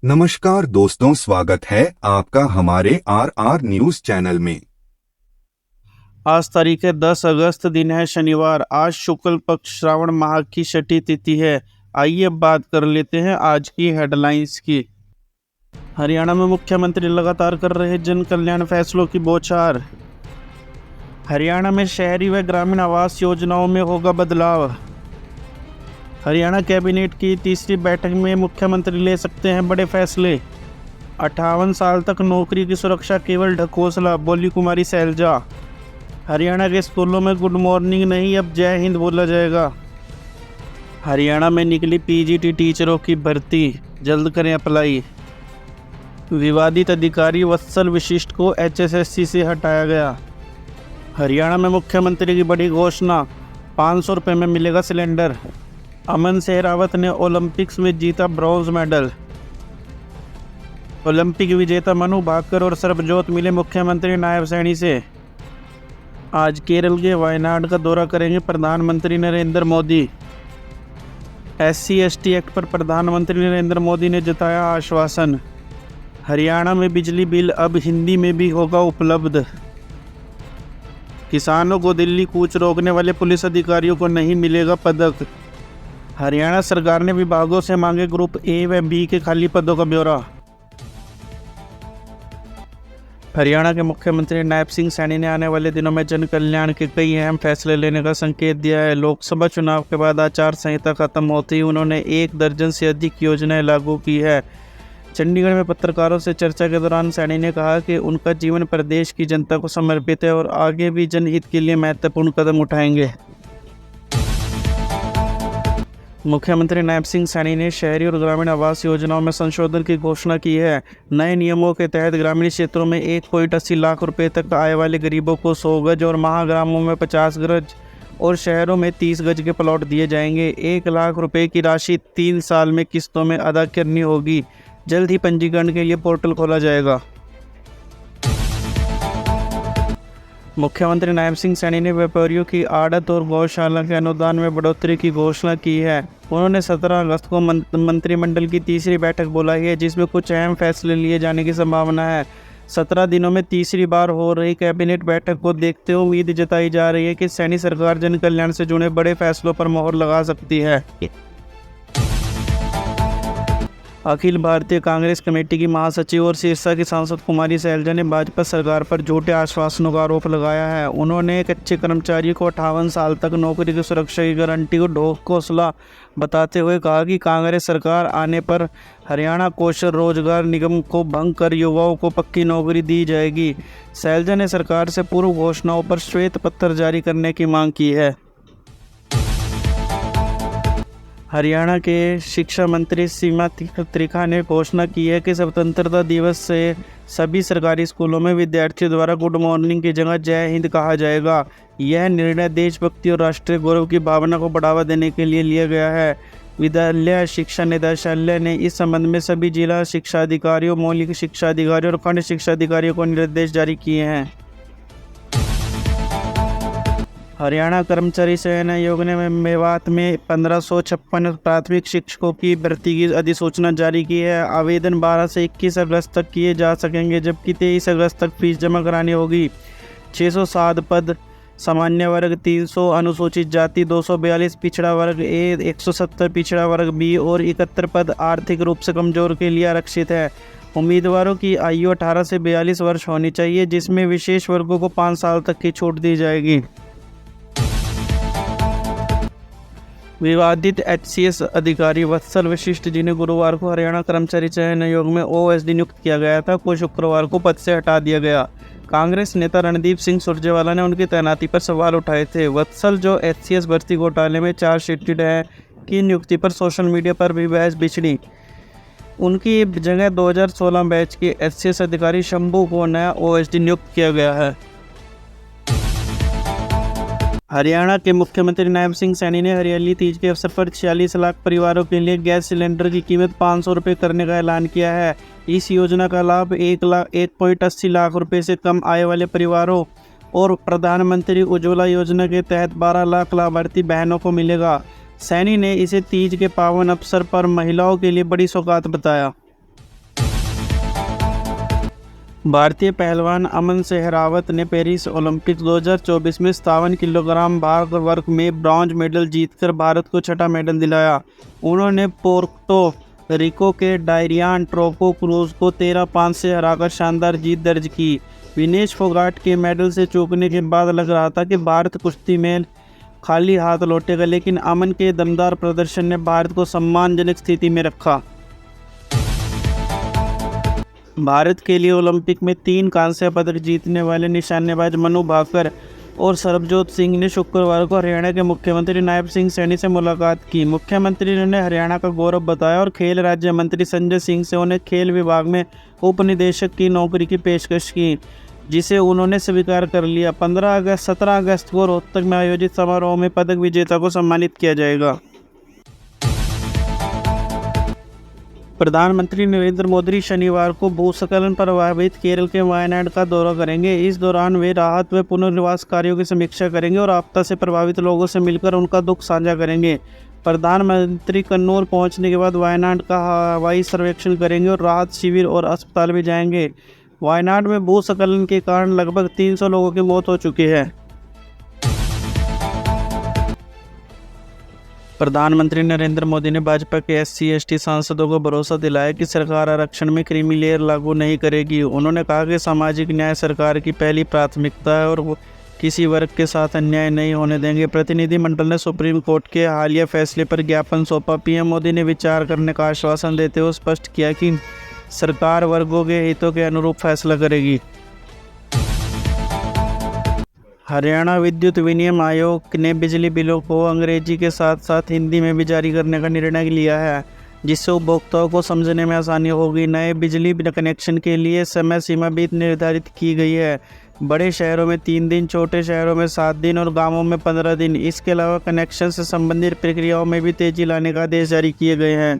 नमस्कार दोस्तों, स्वागत है आपका हमारे आर न्यूज चैनल में। आज तारीख है 10 अगस्त, दिन है शनिवार। आज शुक्ल पक्ष श्रावण माह की छठी तिथि है। आइए अब बात कर लेते हैं आज की हेडलाइंस की। हरियाणा में मुख्यमंत्री लगातार कर रहे जन कल्याण फैसलों की बौछार। हरियाणा में शहरी व ग्रामीण आवास योजनाओं में होगा बदलाव। हरियाणा कैबिनेट की तीसरी बैठक में मुख्यमंत्री ले सकते हैं बड़े फैसले। 58 साल तक नौकरी की सुरक्षा केवल ढकोसला, बोली कुमारी सैलजा। हरियाणा के स्कूलों में गुड मॉर्निंग नहीं, अब जय हिंद बोला जाएगा। हरियाणा में निकली पीजीटी टीचरों की भर्ती, जल्द करें अप्लाई। विवादित अधिकारी वत्सल वशिष्ठ को एचएसएससी से हटाया गया। हरियाणा में मुख्यमंत्री की बड़ी घोषणा, 500 रुपये में मिलेगा सिलेंडर। अमन सहरावत ने ओलंपिक्स में जीता ब्रॉन्ज मेडल। ओलंपिक विजेता मनु भाकर और सरबजोत मिले मुख्यमंत्री नायब सैनी से। आज केरल के वायनाड का दौरा करेंगे प्रधानमंत्री नरेंद्र मोदी। SC/ST एक्ट पर प्रधानमंत्री नरेंद्र मोदी ने जताया आश्वासन। हरियाणा में बिजली बिल अब हिंदी में भी होगा उपलब्ध। किसानों को दिल्ली कूच रोकने वाले पुलिस अधिकारियों को नहीं मिलेगा पदक। हरियाणा सरकार ने विभागों से मांगे ग्रुप A व B के खाली पदों का ब्यौरा। हरियाणा के मुख्यमंत्री नायब सिंह सैनी ने आने वाले दिनों में जन कल्याण के कई अहम फैसले लेने का संकेत दिया है। लोकसभा चुनाव के बाद आचार संहिता खत्म होते ही उन्होंने 1 दर्जन से अधिक योजनाएं लागू की है। चंडीगढ़ में पत्रकारों से चर्चा के दौरान सैनी ने कहा कि उनका जीवन प्रदेश की जनता को समर्पित है और आगे भी जनहित के लिए महत्वपूर्ण कदम उठाएंगे। मुख्यमंत्री नायब सिंह सैनी ने शहरी और ग्रामीण आवास योजनाओं में संशोधन की घोषणा की है। नए नियमों के तहत ग्रामीण क्षेत्रों में 1.80 लाख रुपए तक आय वाले गरीबों को 100 गज और महाग्रामों में 50 गज और शहरों में 30 गज के प्लॉट दिए जाएंगे। 1 लाख रुपए की राशि 3 साल में किस्तों में अदा करनी होगी। जल्द ही पंजीकरण के लिए पोर्टल खोला जाएगा। मुख्यमंत्री नायब सिंह सैनी ने व्यापारियों की आड़त और गौशाला के अनुदान में बढ़ोतरी की घोषणा की है। उन्होंने 17 अगस्त को मंत्रिमंडल की तीसरी बैठक बुलाई है, जिसमें कुछ अहम फैसले लिए जाने की संभावना है। 17 दिनों में तीसरी बार हो रही कैबिनेट बैठक को देखते हुए उम्मीद जताई जा रही है कि सैनी सरकार जन कल्याण से जुड़े बड़े फैसलों पर मोहर लगा सकती है। अखिल भारतीय कांग्रेस कमेटी की महासचिव और सिरसा की सांसद कुमारी सैलजा ने भाजपा सरकार पर झूठे आश्वासनों का आरोप लगाया है। उन्होंने एक अच्छे कर्मचारी को 58 साल तक नौकरी की सुरक्षा की गारंटी को ढकोसला बताते हुए कहा कि कांग्रेस सरकार आने पर हरियाणा कौशल रोजगार निगम को भंग कर युवाओं को पक्की नौकरी दी जाएगी। सैलजा ने सरकार से पूर्व घोषणाओं पर श्वेत पत्र जारी करने की मांग की है। हरियाणा के शिक्षा मंत्री सीमा त्रिखा ने घोषणा की है कि स्वतंत्रता दिवस से सभी सरकारी स्कूलों में विद्यार्थियों द्वारा गुड मॉर्निंग की जगह जय हिंद कहा जाएगा। यह निर्णय देशभक्ति और राष्ट्रीय गौरव की भावना को बढ़ावा देने के लिए लिया गया है। विद्यालय शिक्षा निदेशालय ने इस संबंध में सभी जिला शिक्षा अधिकारियों, मौलिक शिक्षा अधिकारियों और खंड शिक्षा अधिकारियों को निर्देश जारी किए हैं। हरियाणा कर्मचारी चयन आयोग ने मेवात में 1556 प्राथमिक शिक्षकों की भर्ती की अधिसूचना जारी की है। आवेदन 12 से 21 अगस्त तक किए जा सकेंगे, जबकि 23 अगस्त तक फीस जमा करानी होगी। 607 पद सामान्य वर्ग, 300 अनुसूचित जाति, 242 पिछड़ा वर्ग ए, 170 पिछड़ा वर्ग बी और 71 पद आर्थिक रूप से कमजोर के लिए आरक्षित है। उम्मीदवारों की आयु 18 से 42 वर्ष होनी चाहिए, जिसमें विशेष वर्गों को 5 साल तक की छूट दी जाएगी। विवादित HCS अधिकारी वत्सल वशिष्ठ, जिन्हें गुरुवार को हरियाणा कर्मचारी चयन आयोग में OSD नियुक्त किया गया था, को शुक्रवार को पद से हटा दिया गया। कांग्रेस नेता रणदीप सिंह सुरजेवाला ने उनकी तैनाती पर सवाल उठाए थे। वत्सल, जो HCS भर्ती घोटाले में चार्जशीटेड है, की नियुक्ति पर सोशल मीडिया पर भी बहस बिछड़ी। उनकी जगह 2016 बैच के HCS अधिकारी शंभू को नया OSD नियुक्त किया गया है। हरियाणा के मुख्यमंत्री नायब सिंह सैनी ने हरियाली तीज के अवसर पर 46 लाख परिवारों के लिए गैस सिलेंडर की कीमत 500 रुपये करने का ऐलान किया है। इस योजना का लाभ 1.80 लाख रुपए से कम आय वाले परिवारों और प्रधानमंत्री उज्ज्वला योजना के तहत 12 लाख लाभार्थी बहनों को मिलेगा। सैनी ने इसे तीज के पावन अवसर पर महिलाओं के लिए बड़ी सौगात बताया। भारतीय पहलवान अमन सेहरावत ने पेरिस ओलंपिक 2024 में 57 किलोग्राम भार वर्ग में ब्रॉन्ज मेडल जीतकर भारत को छठा मेडल दिलाया। उन्होंने पोर्टो रिको के डायरियान ट्रोपो क्रूज को 13-5 से हराकर शानदार जीत दर्ज की। विनेश फोगाट के मेडल से चूकने के बाद लग रहा था कि भारत कुश्ती में खाली हाथ लौटेगा, लेकिन अमन के दमदार प्रदर्शन ने भारत को सम्मानजनक स्थिति में रखा। भारत के लिए ओलंपिक में 3 कांस्य पदक जीतने वाले निशानेबाज मनु भाकर और सरबजोत सिंह ने शुक्रवार को हरियाणा के मुख्यमंत्री नायब सिंह सैनी से मुलाकात की। मुख्यमंत्री ने उन्हें हरियाणा का गौरव बताया और खेल राज्य मंत्री संजय सिंह से उन्हें खेल विभाग में उप निदेशक की नौकरी की पेशकश की, जिसे उन्होंने स्वीकार कर लिया। 17 अगस्त को रोहतक में आयोजित समारोह में पदक विजेता को सम्मानित किया जाएगा। प्रधानमंत्री नरेंद्र मोदी शनिवार को भूस्खलन प्रभावित केरल के वायनाड का दौरा करेंगे। इस दौरान वे राहत व पुनर्वास कार्यों की समीक्षा करेंगे और आपदा से प्रभावित लोगों से मिलकर उनका दुख साझा करेंगे। प्रधानमंत्री कन्नौज पहुंचने के बाद वायनाड का हवाई सर्वेक्षण करेंगे और राहत शिविर और अस्पताल भी जाएंगे। वायनाड में भूस्खलन के कारण लगभग 300 लोगों की मौत हो चुकी है। प्रधानमंत्री नरेंद्र मोदी ने भाजपा के SC/ST सांसदों को भरोसा दिलाया कि सरकार आरक्षण में क्रीमी लेयर लागू नहीं करेगी। उन्होंने कहा कि सामाजिक न्याय सरकार की पहली प्राथमिकता है और वो किसी वर्ग के साथ अन्याय नहीं होने देंगे। प्रतिनिधिमंडल ने सुप्रीम कोर्ट के हालिया फैसले पर ज्ञापन सौंपा। PM मोदी ने विचार करने का आश्वासन देते हुए स्पष्ट किया कि सरकार वर्गों के हितों के अनुरूप फैसला करेगी। हरियाणा विद्युत विनियम आयोग ने बिजली बिलों को अंग्रेजी के साथ साथ हिंदी में भी जारी करने का निर्णय लिया है, जिससे उपभोक्ताओं को समझने में आसानी होगी। नए बिजली कनेक्शन के लिए समय सीमा भी निर्धारित की गई है। बड़े शहरों में 3 दिन, छोटे शहरों में 7 दिन और गांवों में 15 दिन। इसके अलावा कनेक्शन से संबंधित प्रक्रियाओं में भी तेजी लाने का आदेश जारी किए गए हैं।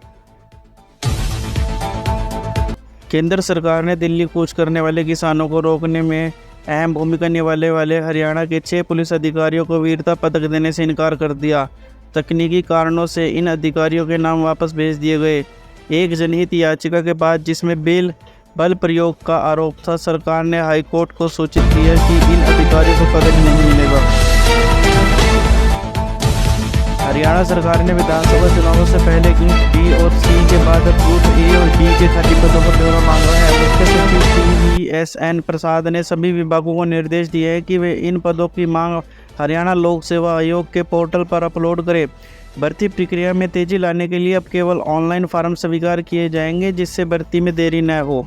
केंद्र सरकार ने दिल्ली कूच करने वाले किसानों को रोकने में अहम भूमिका निभाने वाले हरियाणा के 6 पुलिस अधिकारियों को वीरता पदक देने से इनकार कर दिया। तकनीकी कारणों से इन अधिकारियों के नाम वापस भेज दिए गए। एक जनहित याचिका के बाद जिसमें बल प्रयोग का आरोप था, सरकार ने हाईकोर्ट को सूचित किया कि इन अधिकारियों को पदक नहीं मिलेगा। हरियाणा सरकार ने विधानसभा चुनावों से पहले ग्रुप B और C के बाद ग्रुप A और D के खाली पदों पर ब्यौरा मांगा है। मुख्य सचिव CVSN प्रसाद ने सभी विभागों को निर्देश दिए हैं कि वे इन पदों की मांग हरियाणा लोक सेवा आयोग के पोर्टल पर अपलोड करें। भर्ती प्रक्रिया में तेजी लाने के लिए अब केवल ऑनलाइन फॉर्म स्वीकार किए जाएंगे, जिससे भर्ती में देरी न हो।